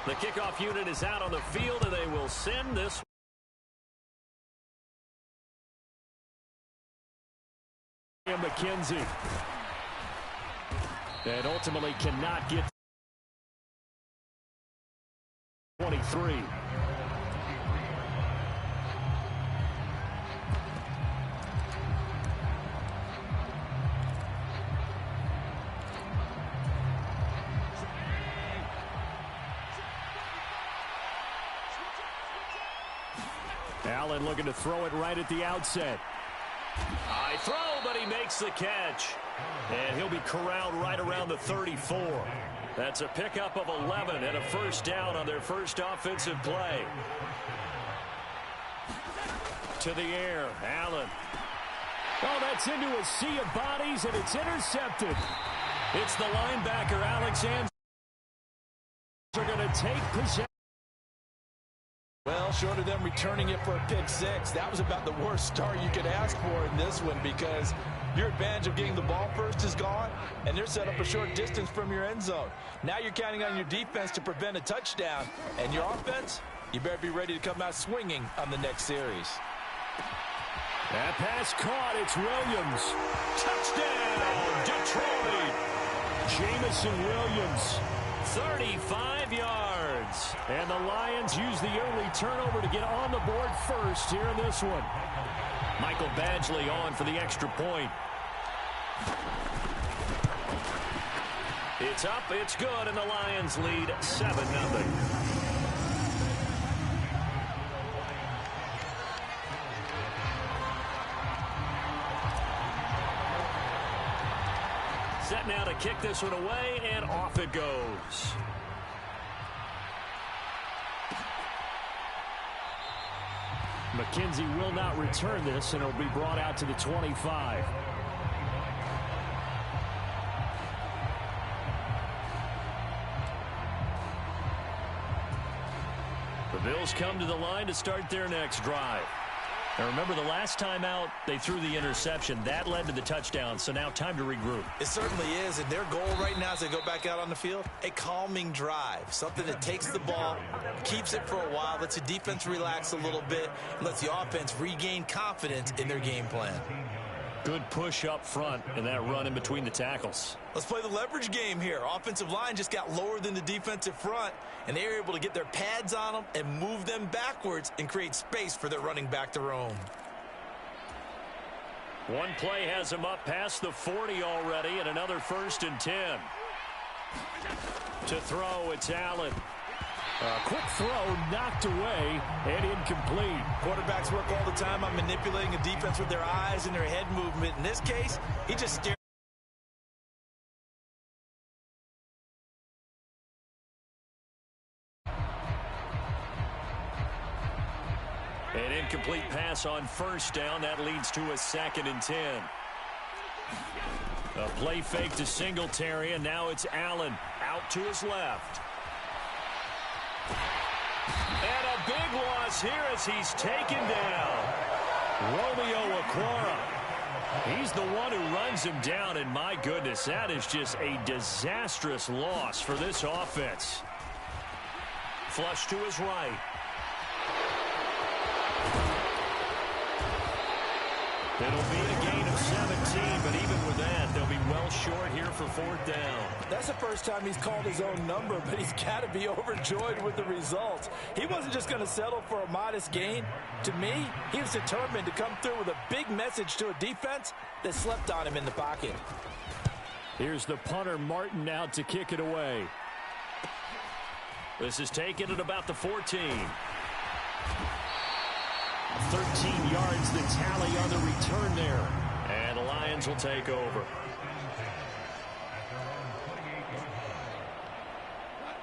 The kickoff unit is out on the field, and they will send this. McKenzie. And ultimately cannot get 23. Allen looking to throw it right at the outset. High throw, but he makes the catch. And he'll be corralled right around the 34. That's a pickup of 11 and a first down on their first offensive play. To the air, Allen. Oh, that's into a sea of bodies, and it's intercepted. It's the linebacker, Alexander. They're going to take possession. Well, short of them returning it for a pick six, that was about the worst start you could ask for in this one, because your advantage of getting the ball first is gone, and they're set up a short distance from your end zone. Now you're counting on your defense to prevent a touchdown, and your offense, you better be ready to come out swinging on the next series. That pass caught. It's Williams. Touchdown, Detroit. Jamison Williams, 35 yards. And the Lions use the early turnover to get on the board first here in this one. Michael Badgley on for the extra point. It's up, it's good, and the Lions lead 7-0. Set now to kick this one away, and off it goes. McKenzie will not return this, and it'll be brought out to the 25. The Bills come to the line to start their next drive. Now remember, the last time out, they threw the interception. That led to the touchdown, so now time to regroup. It certainly is, and their goal right now as they go back out on the field, a calming drive, something that takes the ball, keeps it for a while, lets the defense relax a little bit, and lets the offense regain confidence in their game plan. Good push up front and that run in between the tackles. Let's play the leverage game here. Offensive line just got lower than the defensive front, and they were able to get their pads on them and move them backwards and create space for their running back to roam. One play has him up past the 40 already, and another 1st and 10. To throw, it's Allen. A quick throw knocked away and incomplete. Quarterbacks work all the time on manipulating a defense with their eyes and their head movement. In this case, he just stared. An incomplete pass on 1st down. That leads to a 2nd and 10. A play fake to Singletary, and now it's Allen out to his left. And a big loss here as he's taken down. Romeo Okwara. He's the one who runs him down, and my goodness, that is just a disastrous loss for this offense. Flush to his right. It'll be a gain of 17, but even with that, they'll be well short here for 4th down. That's the first time he's called his own number, but he's got to be overjoyed with the results. He wasn't just going to settle for a modest gain. To me, he was determined to come through with a big message to a defense that slept on him in the pocket. Here's the punter, Martin, out to kick it away. This is taken at about the 14. 13 yards the tally on the return there. And the Lions will take over.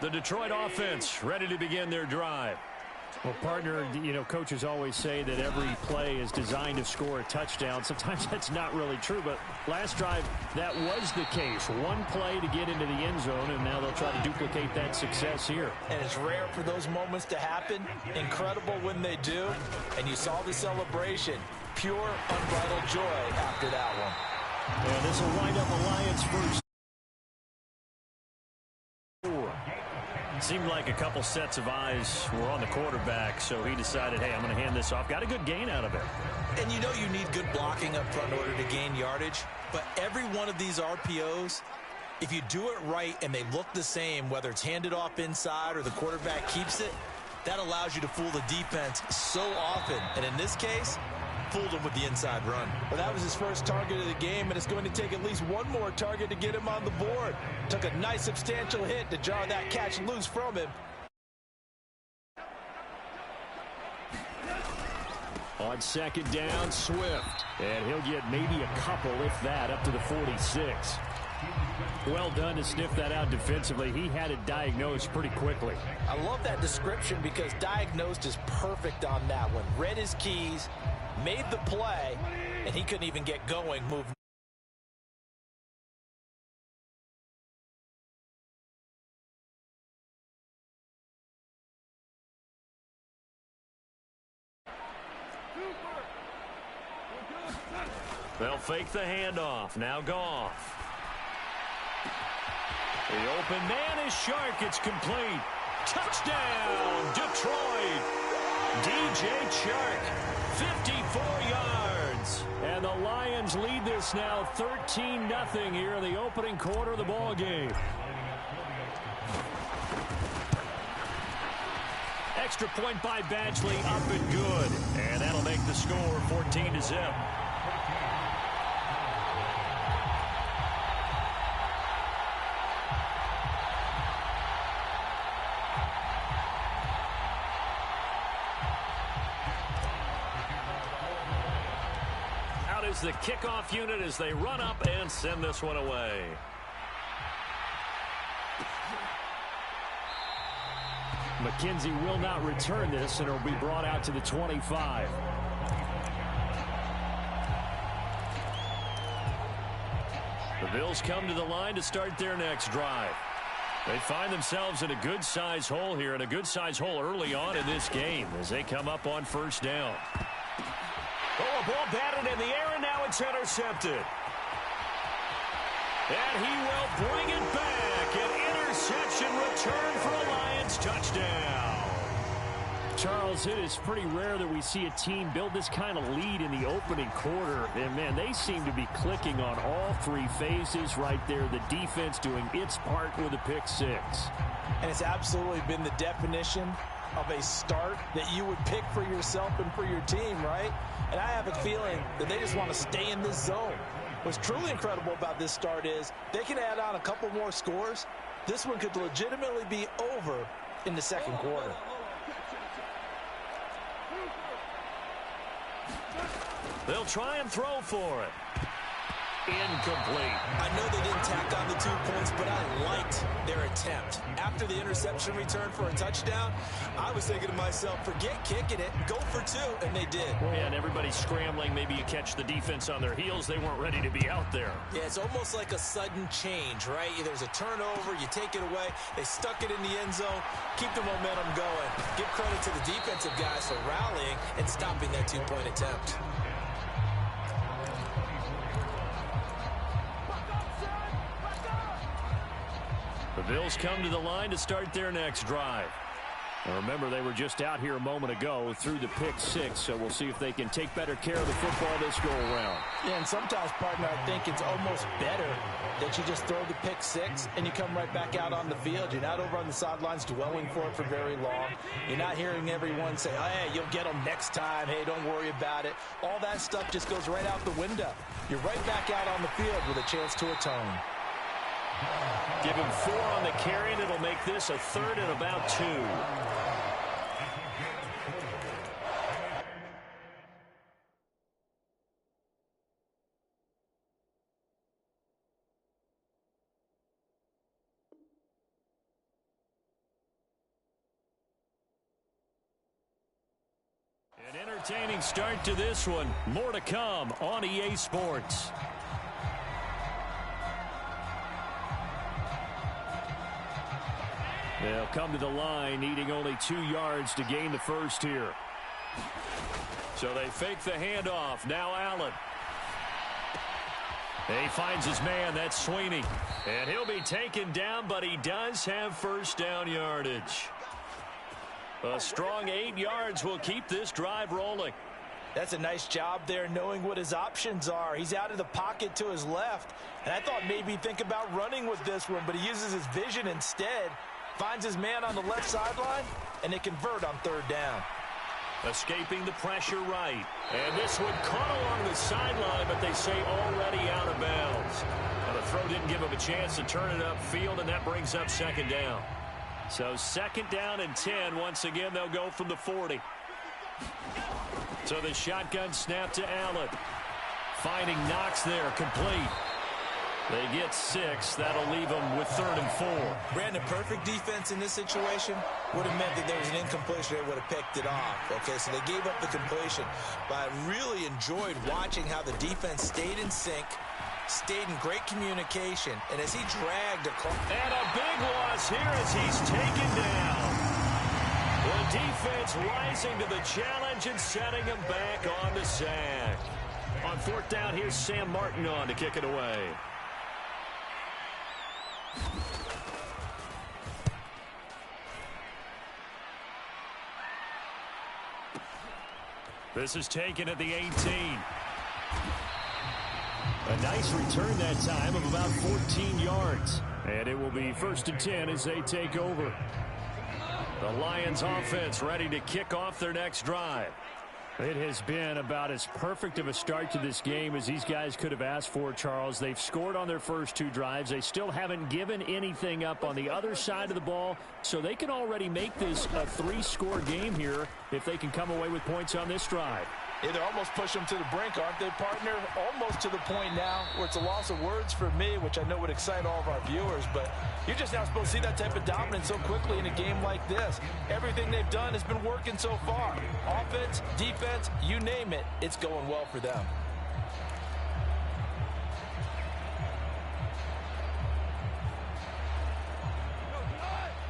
The Detroit offense ready to begin their drive. Well, partner, you know, coaches always say that every play is designed to score a touchdown. Sometimes that's not really true, but last drive, that was the case. One play to get into the end zone, and now they'll try to duplicate that success here. And it's rare for those moments to happen. Incredible when they do. And you saw the celebration. Pure, unbridled joy after that one. And this will wind up the Lions' first. Seemed like a couple sets of eyes were on the quarterback, so he decided, hey, I'm going to hand this off. Got a good gain out of it. And you know you need good blocking up front in order to gain yardage, but every one of these RPOs, if you do it right and they look the same, whether it's handed off inside or the quarterback keeps it, that allows you to fool the defense so often. And in this case, fooled him with the inside run. Well, that was his first target of the game, and it's going to take at least one more target to get him on the board. Took a nice substantial hit to jar that catch loose from him. On second down, Swift. And he'll get maybe a couple, if that, up to the 46. Well done to sniff that out defensively. He had it diagnosed pretty quickly. I love that description because diagnosed is perfect on that one. Read his keys, made the play, and he couldn't even get going, moved. They'll fake the handoff. Now Goff. The open man is Shark. It's complete. Touchdown, Detroit. DJ Chark, 54 yards. And the Lions lead this now 13-0 here in the opening quarter of the ball game. Extra point by Badgley, up and good. And that'll make the score 14-0. Is the kickoff unit as they run up and send this one away. McKenzie will not return this, and it will be brought out to the 25. The Bills come to the line to start their next drive. They find themselves in a good-size hole here, and a good-size hole early on in this game as they come up on first down. Oh, a ball batted in the air, and now it's intercepted. And he will bring it back. An interception return for a Lions touchdown. Charles, it is pretty rare that we see a team build this kind of lead in the opening quarter. And, man, they seem to be clicking on all three phases right there. The defense doing its part with a pick six. And it's absolutely been the definition of a start that you would pick for yourself and for your team, right? And I have a feeling that they just want to stay in this zone. What's truly incredible about this start is they can add on a couple more scores. This one could legitimately be over in the second quarter. They'll try and throw for it. Incomplete. I know they didn't tack on the 2 points, but I liked their attempt. After the interception return for a touchdown, I was thinking to myself, forget kicking it, go for 2, and they did. And everybody's scrambling. Maybe you catch the defense on their heels. They weren't ready to be out there. Yeah, it's almost like a sudden change, right? There's a turnover, you take it away, they stuck it in the end zone, keep the momentum going. Give credit to the defensive guys for rallying and stopping that 2-point attempt. The Bills come to the line to start their next drive. Now remember, they were just out here a moment ago through the pick six, so we'll see if they can take better care of the football this go-around. Yeah, and sometimes, partner, I think it's almost better that you just throw the pick six and you come right back out on the field. You're not over on the sidelines dwelling for it for very long. You're not hearing everyone say, oh, hey, you'll get them next time. Hey, don't worry about it. All that stuff just goes right out the window. You're right back out on the field with a chance to atone. Give him 4 on the carry, and it'll make this a 3rd and about 2. An entertaining start to this one. More to come on EA Sports. They'll come to the line, needing only 2 yards to gain the first here. So they fake the handoff. Now Allen. He finds his man. That's Sweeney. And he'll be taken down, but he does have first down yardage. A strong 8 yards will keep this drive rolling. That's a nice job there knowing what his options are. He's out of the pocket to his left. And I thought maybe he'd think about running with this one, but he uses his vision instead. Finds his man on the left sideline, and they convert on third down. Escaping the pressure right. And this one caught along the sideline, but they say already out of bounds. Well, the throw didn't give him a chance to turn it upfield, and that brings up second down. So second down and 10. Once again, they'll go from the 40. So the shotgun snap to Allen. Finding Knox there, complete. They get 6. That'll leave them with 3rd and 4. Brandon, perfect defense in this situation would have meant that there was an incompletion. They would have picked it off. Okay, so they gave up the completion. But I really enjoyed watching how the defense stayed in sync, stayed in great communication, and as he dragged across. And a big loss here as he's taken down. The defense rising to the challenge and setting him back on the sack. On 4th down, here's Sam Martin on to kick it away. This is taken at the 18. A nice return that time of about 14 yards. And it will be 1st and 10 as they take over. The Lions offense ready to kick off their next drive. It has been about as perfect of a start to this game as these guys could have asked for, Charles. They've scored on their first 2 drives. They still haven't given anything up on the other side of the ball, so they can already make this a 3-score game here if they can come away with points on this drive. Yeah, they're almost pushing them to the brink, aren't they, partner? Almost to the point now where it's a loss of words for me, which I know would excite all of our viewers, but you're just not supposed to see that type of dominance so quickly in a game like this. Everything they've done has been working so far. Offense, defense, you name it, it's going well for them.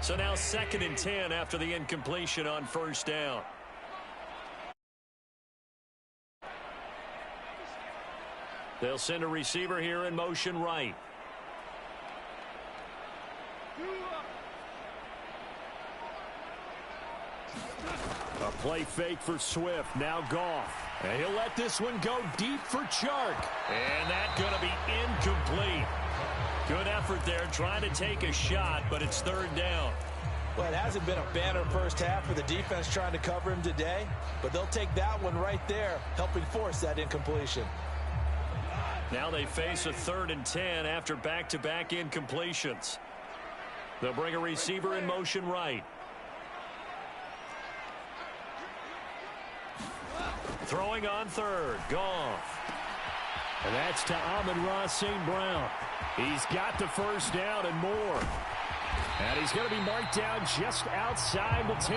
So now 2nd and 10 after the incompletion on 1st down. They'll send a receiver here in motion right. A play fake for Swift. Now Goff. And he'll let this one go deep for Chark. And that's going to be incomplete. Good effort there trying to take a shot, but it's 3rd down. Well, it hasn't been a banner first half for the defense trying to cover him today, but they'll take that one right there, helping force that incompletion. Now they face a 3rd and 10 after back-to-back incompletions. They'll bring a receiver in motion right. Throwing on 3rd, Goff. And that's to Amon-Ra St. Brown. He's got the first down and more. And he's going to be marked down just outside the 10.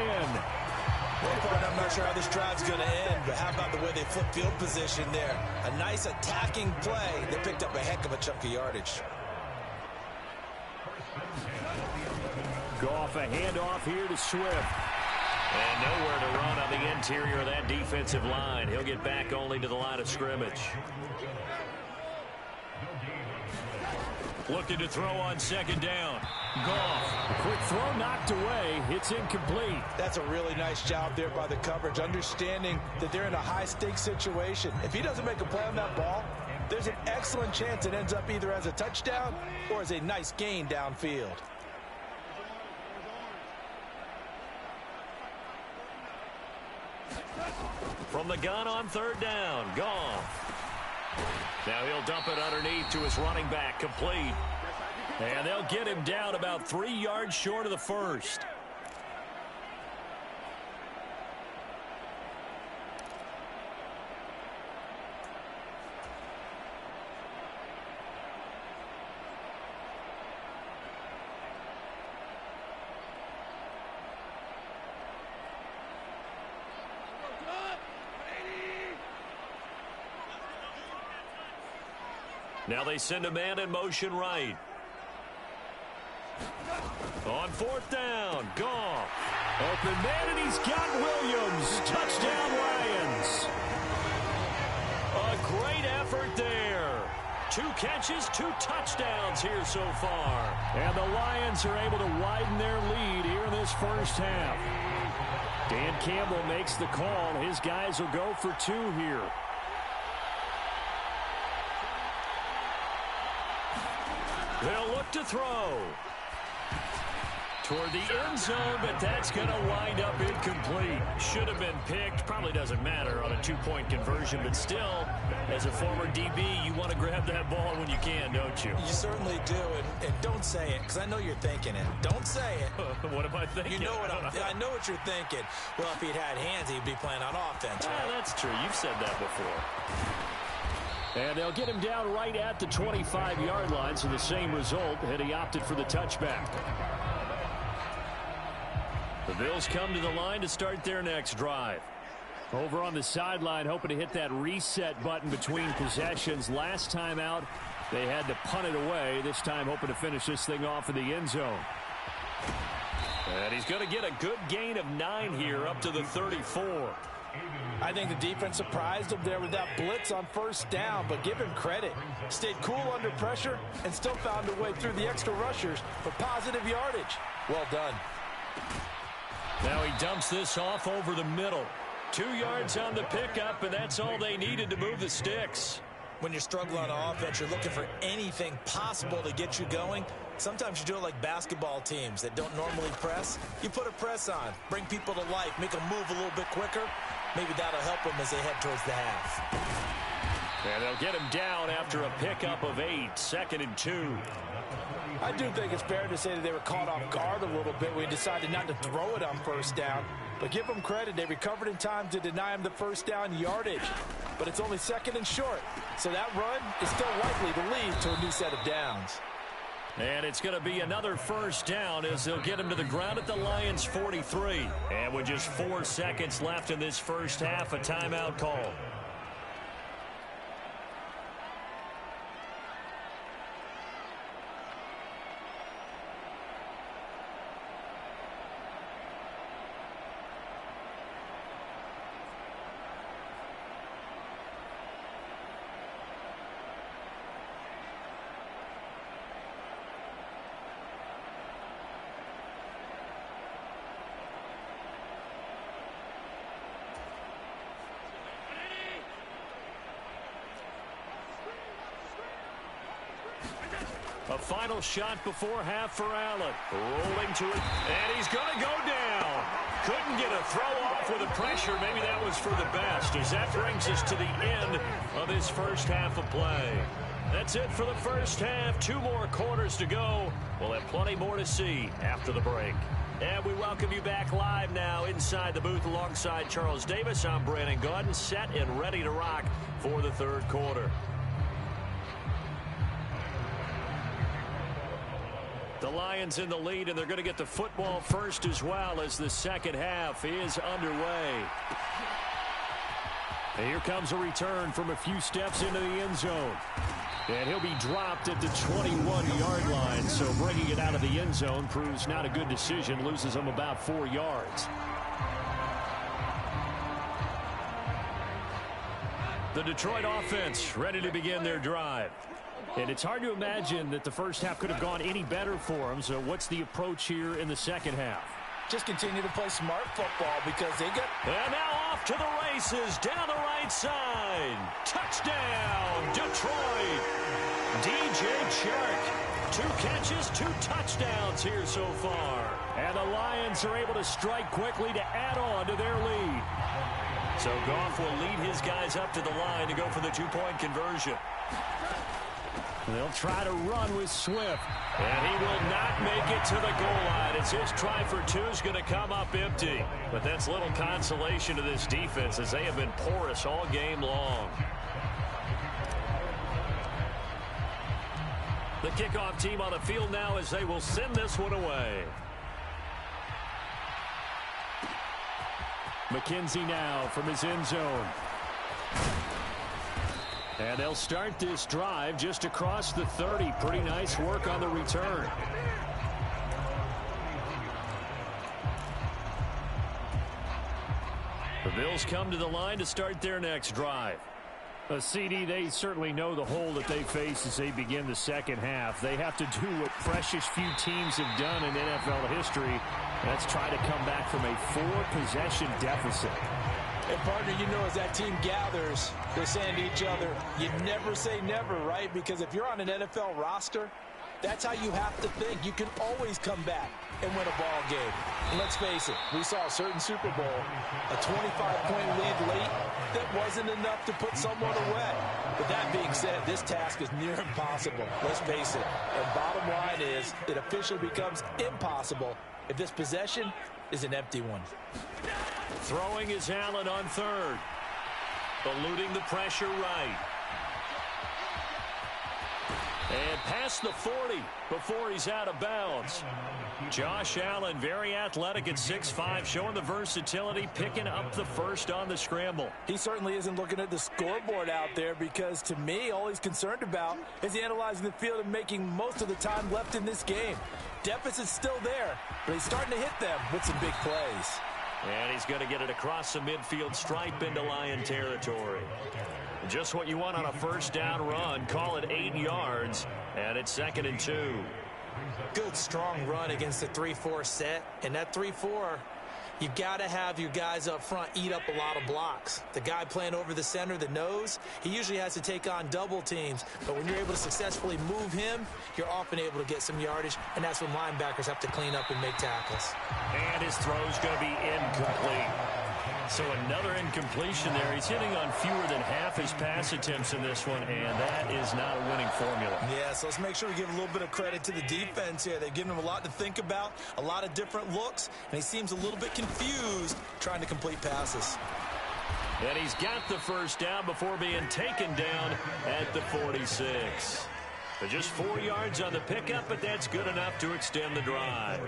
Well, I'm not sure how this drive's going to end, but how about the way they flip field position there? A nice attacking play. They picked up a heck of a chunk of yardage. Goff, a handoff here to Swift. And nowhere to run on the interior of that defensive line. He'll get back only to the line of scrimmage. Looking to throw on 2nd down. Goff. Quick throw knocked away. It's incomplete. That's a really nice job there by the coverage, understanding that they're in a high-stakes situation. If he doesn't make a play on that ball, there's an excellent chance it ends up either as a touchdown or as a nice gain downfield. From the gun on 3rd down, Goff. Now he'll dump it underneath to his running back, complete. And they'll get him down about 3 yards short of the first. Now they send a man in motion right. On 4th down, Goff. Open man, and he's got Williams. Touchdown, Lions. A great effort there. 2 catches, 2 touchdowns here so far. And the Lions are able to widen their lead here in this first half. Dan Campbell makes the call. His guys will go for 2 here. They'll look to throw toward the end zone, but that's going to wind up incomplete. Should have been picked. Probably doesn't matter on a 2-point conversion, but still, as a former DB, you want to grab that ball when you can, don't you? You certainly do, and don't say it, because I know you're thinking it. Don't say it. What am I thinking? You know what I know what you're thinking. Well, if he'd had hands, he'd be playing on offense. Right? That's true. You've said that before. And they'll get him down right at the 25-yard line, so the same result, and he opted for the touchback. The Bills come to the line to start their next drive. Over on the sideline, hoping to hit that reset button between possessions. Last time out, they had to punt it away. This time, hoping to finish this thing off in the end zone. And he's going to get a good gain of 9 here, up to the 34. I think the defense surprised him there with that blitz on first down, but give him credit. Stayed cool under pressure and still found a way through the extra rushers for positive yardage. Well done. Now he dumps this off over the middle. 2 yards on the pickup, and that's all they needed to move the sticks. When you're struggling on offense, you're looking for anything possible to get you going. Sometimes you do it like basketball teams that don't normally press. You put a press on, bring people to life, make them move a little bit quicker. Maybe that'll help them as they head towards the half. And they'll get him down after a pickup of 8, 2nd and 2. I do think it's fair to say that they were caught off guard a little bit when he decided not to throw it on first down. But give them credit. They recovered in time to deny him the first down yardage. But it's only 2nd and short. So that run is still likely to lead to a new set of downs. And it's going to be another first down as they'll get him to the ground at the Lions' 43. And with just 4 seconds left in this first half, a timeout call. A final shot before half for Allen. Rolling to it, and he's going to go down. Couldn't get a throw off with the pressure. Maybe that was for the best, as that brings us to the end of this first half of play. That's it for the first half. 2 more quarters to go. We'll have plenty more to see after the break. And we welcome you back live now inside the booth alongside Charles Davis. I'm Brandon Gaudin, set and ready to rock for the third quarter. The Lions in the lead, and they're going to get the football first as well as the second half is underway. And here comes a return from a few steps into the end zone. And he'll be dropped at the 21-yard line, so bringing it out of the end zone proves not a good decision, loses him about 4 yards. The Detroit offense ready to begin their drive. And it's hard to imagine that the first half could have gone any better for them. So what's the approach here in the second half? Just continue to play smart football because they got... And now off to the races down the right side. Touchdown, Detroit. DJ Chark. 2 catches, 2 touchdowns here so far. And the Lions are able to strike quickly to add on to their lead. So Goff will lead his guys up to the line to go for the 2-point conversion. They'll try to run with Swift. And he will not make it to the goal line. It's his try for 2 is going to come up empty. But that's little consolation to this defense as they have been porous all game long. The kickoff team on the field now as they will send this one away. McKenzie now from his end zone. And they'll start this drive just across the 30. Pretty nice work on the return. The Bills come to the line to start their next drive. CD, they certainly know the hole that they face as they begin the second half. They have to do what precious few teams have done in NFL history. That's try to come back from a 4-possession deficit. And, partner, you know, as that team gathers, they're saying to each other, you never say never, right? Because if you're on an NFL roster, that's how you have to think. You can always come back and win a ball game. And let's face it, we saw a certain Super Bowl, a 25-point lead late that wasn't enough to put someone away. But that being said, this task is near impossible. Let's face it. And bottom line is, it officially becomes impossible if this possession is an empty one. Throwing is Allen on third. Eluding the pressure right. And past the 40 before he's out of bounds. Josh Allen, very athletic at 6'5", showing the versatility, picking up the first on the scramble. He certainly isn't looking at the scoreboard out there because, to me, all he's concerned about is analyzing the field and making most of the time left in this game. Deficit's still there, but he's starting to hit them with some big plays. And he's going to get it across the midfield stripe into Lion territory. Just what you want on a first down run. Call it 8 yards, and it's 2nd and 2. Good, strong run against the 3-4 set. And that 3-4, you got to have your guys up front eat up a lot of blocks. The guy playing over the center, the nose, he usually has to take on double teams. But when you're able to successfully move him, you're often able to get some yardage, and that's when linebackers have to clean up and make tackles. And his throw's going to be incomplete. So another incompletion there. He's hitting on fewer than half his pass attempts in this one, and that is not a winning formula. Yeah, so let's make sure we give a little bit of credit to the defense here. They've given him a lot to think about, a lot of different looks, and he seems a little bit confused trying to complete passes. And he's got the first down before being taken down at the 46. But just 4 yards on the pickup, but that's good enough to extend the drive.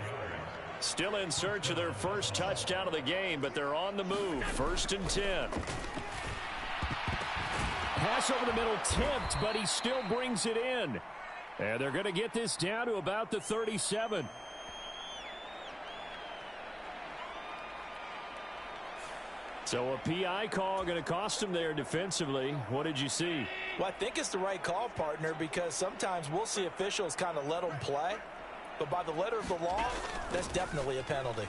Still in search of their first touchdown of the game, but they're on the move. 1st and 10. Pass over the middle tipped, but he still brings it in. And they're going to get this down to about the 37. So a PI call going to cost him there defensively. What did you see? Well, I think it's the right call, partner, because sometimes we'll see officials kind of let them play. But by the letter of the law, that's definitely a penalty.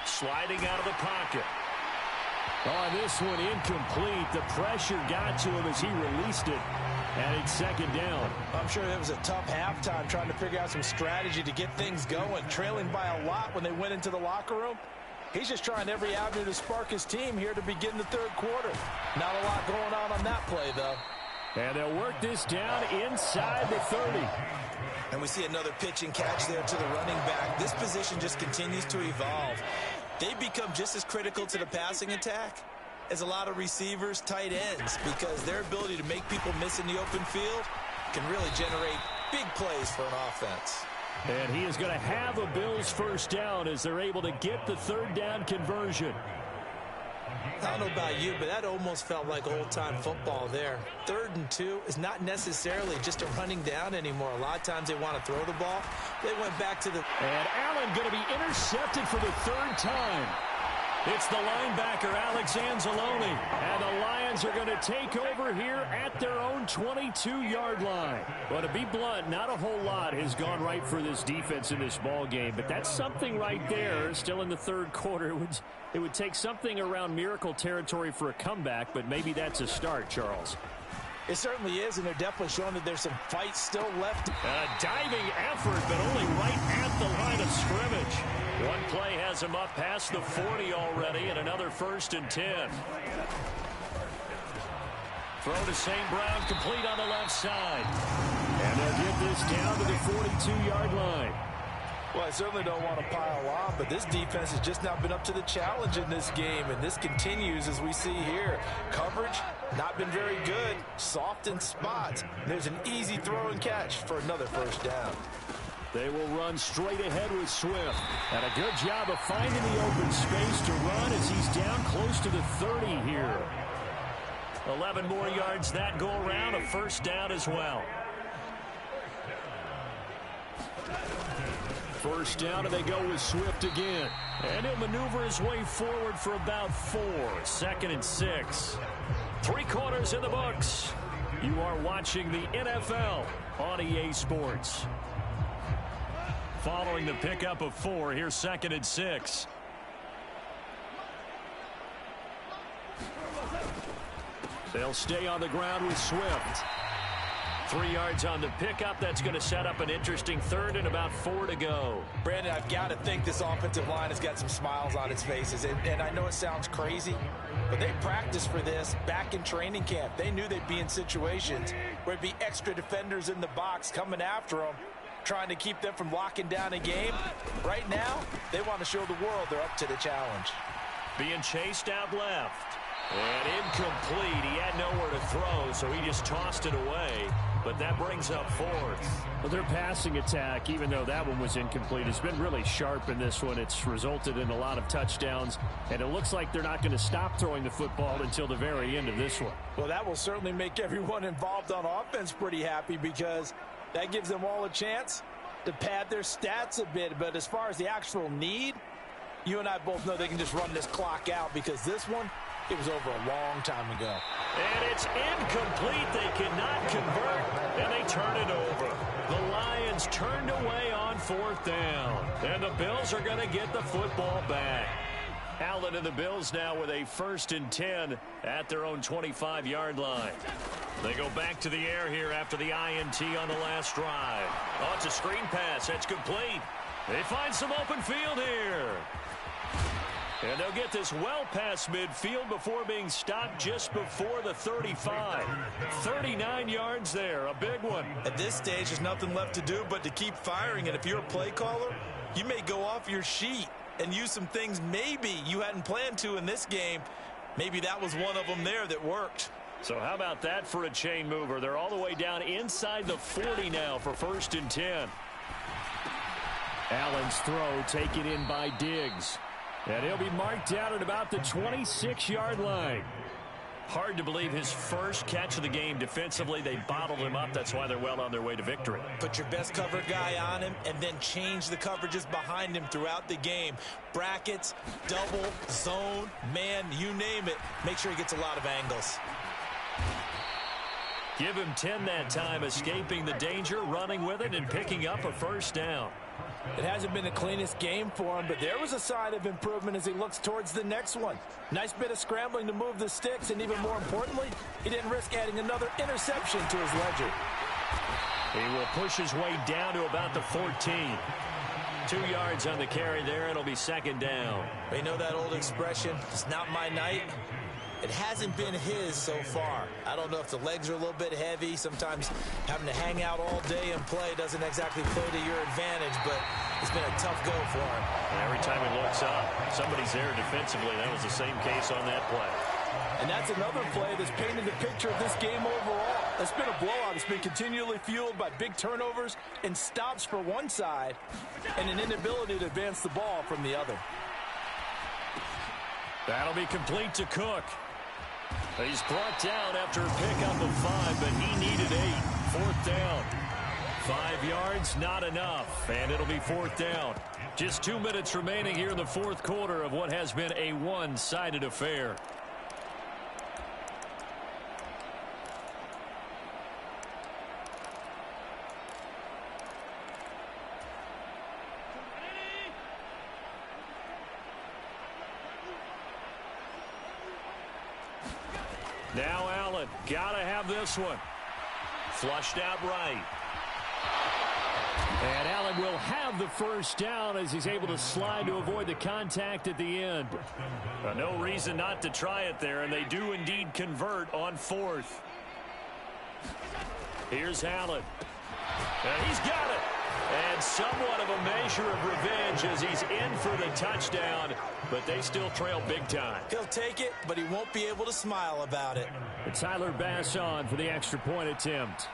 Sliding out of the pocket. On this one, incomplete. The pressure got to him as he released it. And it's 2nd down. I'm sure it was a tough halftime trying to figure out some strategy to get things going. Trailing by a lot when they went into the locker room. He's just trying every avenue to spark his team here to begin the 3rd quarter. Not a lot going on that play, though. And they'll work this down inside the 30. And we see another pitch and catch there to the running back. This position just continues to evolve. They become just as critical to the passing attack as a lot of receivers, tight ends, because their ability to make people miss in the open field can really generate big plays for an offense. And he is going to have a Bills first down as they're able to get the 3rd down conversion. I don't know about you, but that almost felt like old-time football there. 3rd and 2 is not necessarily just a running down anymore. A lot of times they want to throw the ball. They went back to the... And Allen going to be intercepted for the 3rd time. It's the linebacker, Alex Anzalone. And the Lions are going to take over here at their own 22-yard line. But to be blunt, not a whole lot has gone right for this defense in this ball game. But that's something right there. Still in the 3rd quarter. It would take something around miracle territory for a comeback, but maybe that's a start, Charles. It certainly is, and they're definitely showing that there's some fight still left. A diving effort, but only right at the line of scrimmage. One play has him up past the 40 already, and another 1st and 10. Throw to St. Brown, complete on the left side. And they'll get this down to the 42-yard line. Well, I certainly don't want to pile on, but this defense has just not been up to the challenge in this game, and this continues as we see here. Coverage, not been very good, soft in spots. There's an easy throw and catch for another 1st down. They will run straight ahead with Swift. And a good job of finding the open space to run as he's down close to the 30 here. 11 more yards that go around, a 1st down as well. First down, and they go with Swift again. And he'll maneuver his way forward for about 4. 2nd and 6. 3 quarters in the books. You are watching the NFL on EA Sports. Following the pickup of 4, here's 2nd and 6. They'll stay on the ground with Swift. 3 yards on the pickup. That's going to set up an interesting 3rd and about 4 to go. Brandon, I've got to think this offensive line has got some smiles on its faces. And I know it sounds crazy, but they practiced for this back in training camp. They knew they'd be in situations where it'd be extra defenders in the box coming after them, trying to keep them from locking down a game. Right now, they want to show the world they're up to the challenge. Being chased out left. And incomplete. He had nowhere to throw, so he just tossed it away. But that brings up 4th. Well, their passing attack, even though that one was incomplete, has been really sharp in this one. It's resulted in a lot of touchdowns, and it looks like they're not going to stop throwing the football until the very end of this one. Well, that will certainly make everyone involved on offense pretty happy, because that gives them all a chance to pad their stats a bit. But as far as the actual need, you and I both know they can just run this clock out, because this one, it was over a long time ago. And it's incomplete. They cannot convert, and they turn it over. The Lions turned away on 4th down, and the Bills are going to get the football back. Allen and the Bills now with a 1st and 10 at their own 25-yard line. They go back to the air here after the INT on the last drive. Oh, it's a screen pass. That's complete. They find some open field here. And they'll get this well past midfield before being stopped just before the 35. 39 yards there, a big one. At this stage, there's nothing left to do but to keep firing. And if you're a play caller, you may go off your sheet and use some things maybe you hadn't planned to in this game. Maybe that was one of them there that worked. So how about that for a chain mover? They're all the way down inside the 40 now for 1st and 10. Allen's throw taken in by Diggs. And he'll be marked down at about the 26-yard line. Hard to believe his first catch of the game defensively. They bottled him up. That's why they're well on their way to victory. Put your best cover guy on him and then change the coverages behind him throughout the game. Brackets, double, zone, man, you name it. Make sure he gets a lot of angles. Give him 10 that time, escaping the danger, running with it, and picking up a 1st down. It hasn't been the cleanest game for him, but there was a sign of improvement as he looks towards the next one. Nice bit of scrambling to move the sticks, and even more importantly, he didn't risk adding another interception to his ledger. He will push his way down to about the 14. 2 yards on the carry there. It'll be 2nd down. You know that old expression, it's not my night. It hasn't been his so far. I don't know if the legs are a little bit heavy. Sometimes having to hang out all day and play doesn't exactly play to your advantage, but it's been a tough go for him. Every time he looks up, somebody's there defensively. That was the same case on that play. And that's another play that's painted the picture of this game overall. It's been a blowout. It's been continually fueled by big turnovers and stops for one side and an inability to advance the ball from the other. That'll be complete to Cook. He's brought down after a pickup of 5, but he needed 8. 4th down. 5 yards, not enough, and it'll be 4th down. Just 2 minutes remaining here in the 4th quarter of what has been a one-sided affair. Now Allen, gotta have this one. Flushed out right. And Allen will have the 1st down as he's able to slide to avoid the contact at the end. No reason not to try it there, and they do indeed convert on 4th. Here's Allen. And he's got it. And somewhat of a measure of revenge as he's in for the touchdown, but they still trail big time. He'll take it, but he won't be able to smile about it. And Tyler Bass on for the extra point attempt.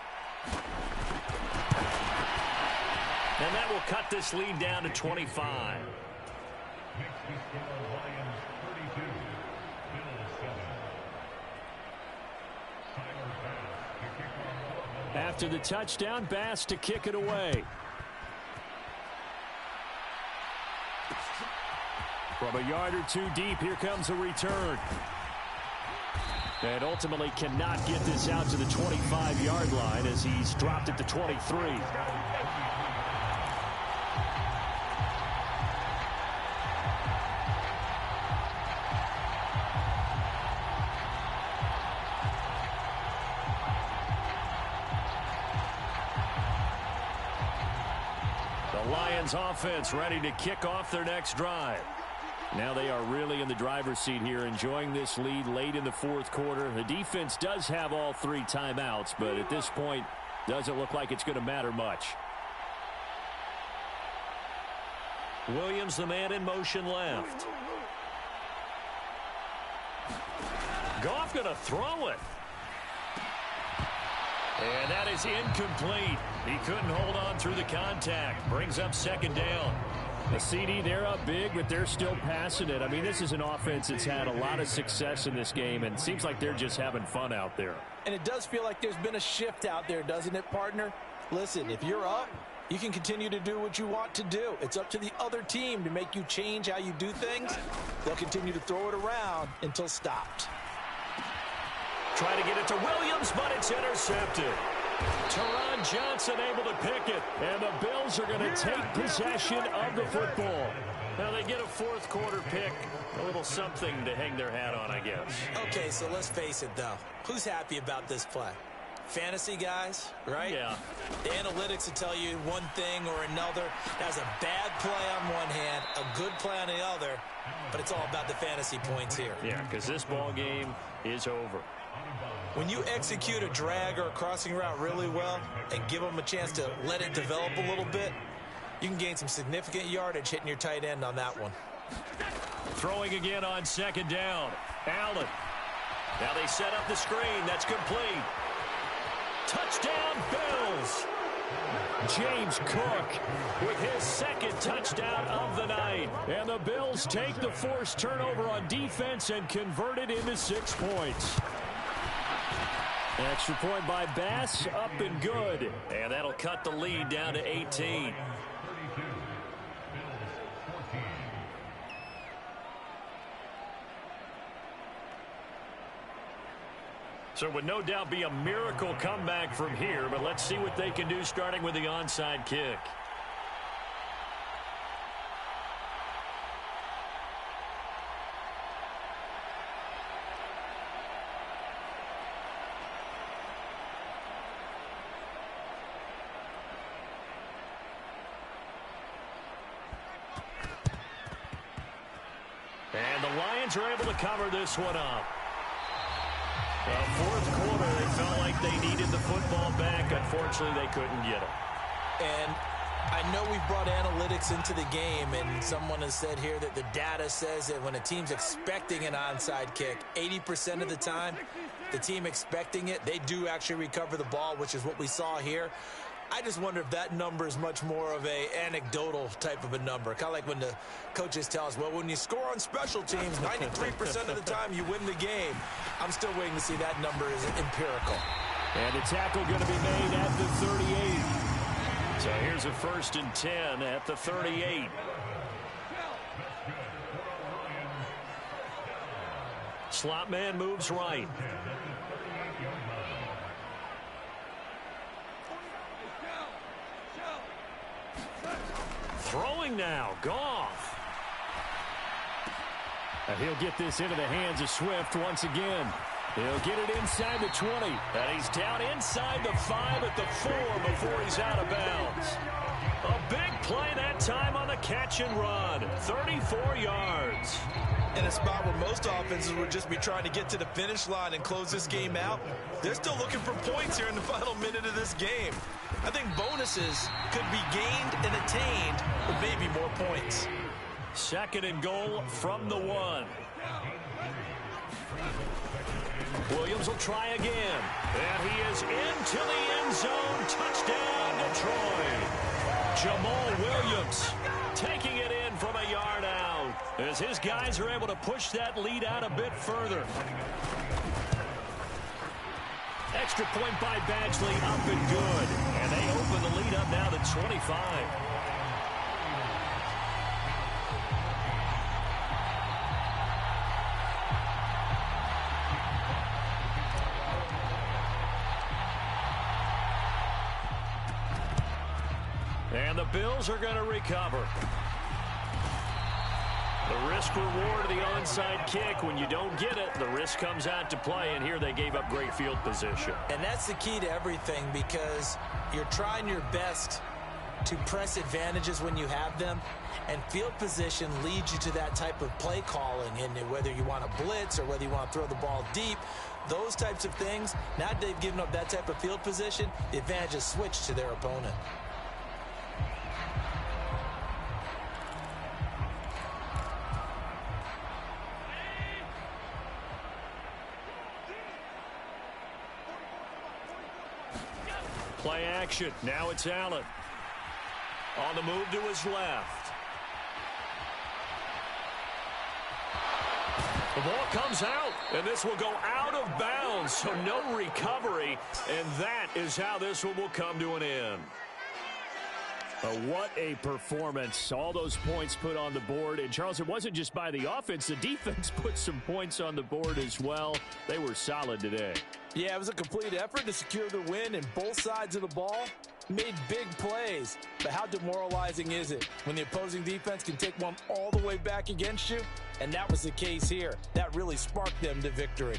And that will cut this lead down to 25. After the touchdown, Bass to kick it away. From a yard or two deep, here comes a return. And ultimately cannot get this out to the 25-yard line as he's dropped at the 23. The Lions offense ready to kick off their next drive. Now they are really in the driver's seat here, enjoying this lead late in the fourth quarter. The defense does have all 3 timeouts, but at this point, doesn't look like it's going to matter much. Williams, the man in motion left. Goff going to throw it. And that is incomplete. He couldn't hold on through the contact. Brings up second down. The CD, they're up big, but they're still passing it. I mean, this is an offense that's had a lot of success in this game, and it seems like they're just having fun out there. And it does feel like there's been a shift out there, doesn't it, partner? Listen, if you're up, you can continue to do what you want to do. It's up to the other team to make you change how you do things. They'll continue to throw it around until stopped. Trying to get it to Williams, but it's intercepted. Teron Johnson able to pick it, and the Bills are going to take possession of the football. Now they get a fourth quarter pick, a little something to hang their hat on, I guess. Okay, so let's face it, though. Who's happy about this play? Fantasy guys, right? Yeah. The analytics will tell you one thing or another. That's a bad play on one hand, a good play on the other, but it's all about the fantasy points here. Yeah, because this ball game is over. When you execute a drag or a crossing route really well and give them a chance to let it develop a little bit, you can gain some significant yardage hitting your tight end on that one. Throwing again on second down. Allen. Now they set up the screen. That's complete. Touchdown, Bills. James Cook with his second touchdown of the night. And the Bills take the forced turnover on defense and convert it into 6 points. Extra point by Bass, up and good. And that'll cut the lead down to 18. So it would no doubt be a miracle comeback from here, but let's see what they can do starting with the onside kick. And the Lions are able to cover this one up. Fourth quarter, it felt like they needed the football back. Unfortunately, they couldn't get it. And I know we've brought analytics into the game, and someone has said here that the data says that when a team's expecting an onside kick, 80% of the time, the team expecting it, they do actually recover the ball, which is what we saw here. I just wonder if that number is much more of a anecdotal type of a number. Kind of like when the coaches tell us, well, when you score on special teams, 93% of the time you win the game. I'm still waiting to see that number is empirical. And the tackle going to be made at the 38. So here's a 1st and 10 at the 38. Slot man moves right. Throwing now, Goff. And he'll get this into the hands of Swift once again. He'll get it inside the 20. And he's down inside the 5 at the 4 before he's out of bounds. A big play that time on the catch and run. 34 yards. In a spot where most offenses would just be trying to get to the finish line and close this game out, they're still looking for points here in the final minute of this game. I think bonuses could be gained and attained with maybe more points. 2nd and goal from the 1. Williams will try again. And he is into the end zone. Touchdown, Detroit. Jamal Williams taking it in from a yard out as his guys are able to push that lead out a bit further. Extra point by Badgley, up and good. And they open the lead up now to 25. the Bills are going to recover. The risk-reward of the onside kick. When you don't get it, the risk comes out to play, and here they gave up great field position. And that's the key to everything, because you're trying your best to press advantages when you have them, and field position leads you to that type of play calling. And whether you want to blitz or whether you want to throw the ball deep, those types of things, now that they've given up that type of field position, the advantage is switched to their opponent. Play action. Now it's Allen. On the move to his left. The ball comes out, and this will go out of bounds, so no recovery, and that is how this one will come to an end. What a performance. All those points put on the board. And, Charles, it wasn't just by the offense. The defense put some points on the board as well. They were solid today. Yeah, it was a complete effort to secure the win, and both sides of the ball made big plays. But how demoralizing is it when the opposing defense can take one all the way back against you? And that was the case here. That really sparked them to victory.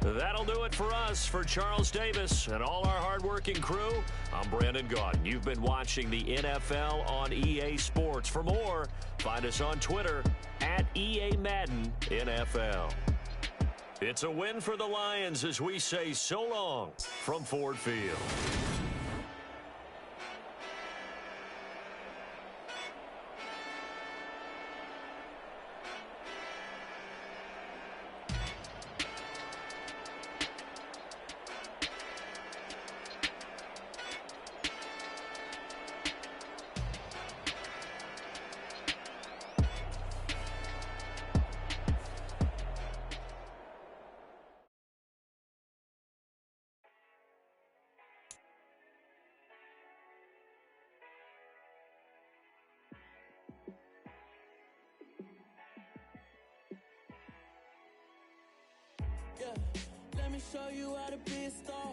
That'll do it for us. For Charles Davis and all our hardworking crew, I'm Brandon Gaudin. You've been watching the NFL on EA Sports. For more, find us on Twitter at EA Madden NFL. It's a win for the Lions as we say so long from Ford Field. Yeah, let me show you how to be a star.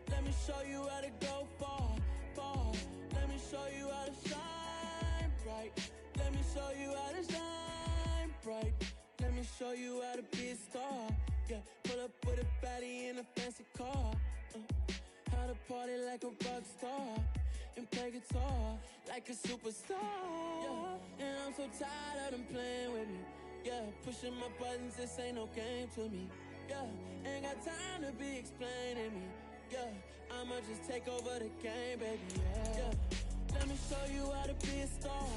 Let me show you how to go far, far. Let me show you how to shine bright. Let me show you how to shine bright. Let me show you how to be a star. Yeah, pull up with a baddie in a fancy car. How to party like a rock star and play guitar like a superstar. Yeah, and I'm so tired of them playing with me. Yeah, pushing my buttons, this ain't no game to me. Yeah, ain't got time to be explaining me. Yeah, I'ma just take over the game, baby. Yeah, let me show you how to be a star.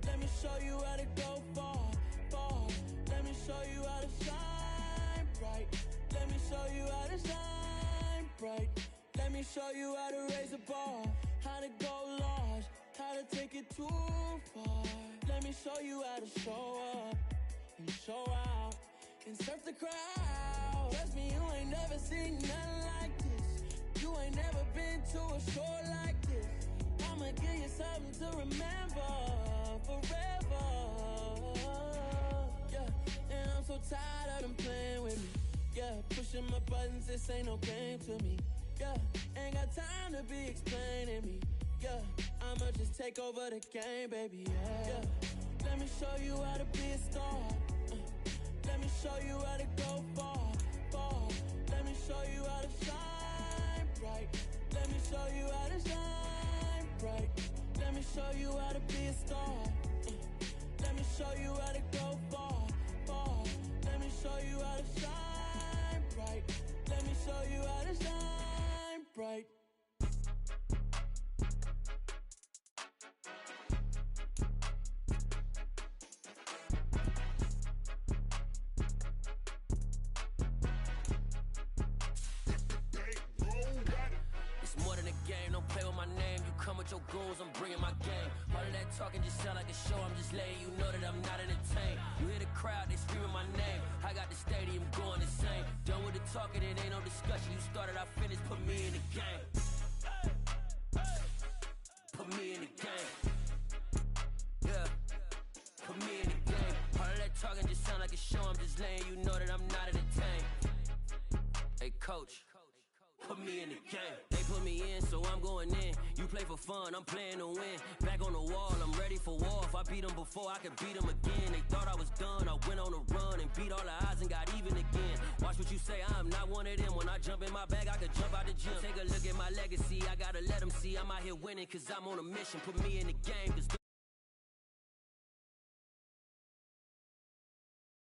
Let me show you how to go far, far. Let me show you how to shine bright. Let me show you how to shine bright. Let me show you how to raise a bar, how to go large, how to take it too far. Let me show you how to show up and show out and surf the crowd. Trust me, you ain't never seen nothing like this. You ain't never been to a show like this. I'ma give you something to remember forever. Yeah, and I'm so tired of them playing with me. Yeah, pushing my buttons, this ain't no game to me. Yeah, ain't got time to be explaining me. Yeah, I'ma just take over the game, baby. Yeah, let me show you how to be a star. Let me show you how to go far, far. Let me show you how to shine bright. Let me show you how to shine bright. Let me show you how to be a star. Let me show you how to go far, far. Let me show you how to shine bright. Let me show you how to shine bright. It's more than a game, don't play with my name, you come come with your goons, I'm bringing my game. All of that talking just sound like a show, I'm just letting you know that I'm not entertained. You hear the crowd, they screaming my name. I got the stadium going insane. Done with the talking, it ain't no discussion. You started, I finished, put me in the game. Put me in the game. Yeah, put me in the game. All of that talking just sound like a show, I'm just letting you know that I'm not entertained. Hey coach, put me in the game. They put me in, so I'm going in. You play for fun, I'm playing to win. Back on the wall, I'm ready for war. If I beat them before, I could beat them again. They thought I was done, I went on a run and beat all the odds and got even again. Watch what you say, I'm not one of them. When I jump in my bag, I could jump out the gym. Take a look at my legacy, I gotta let them see I'm out here winning, cause I'm on a mission. Put me in the game, cause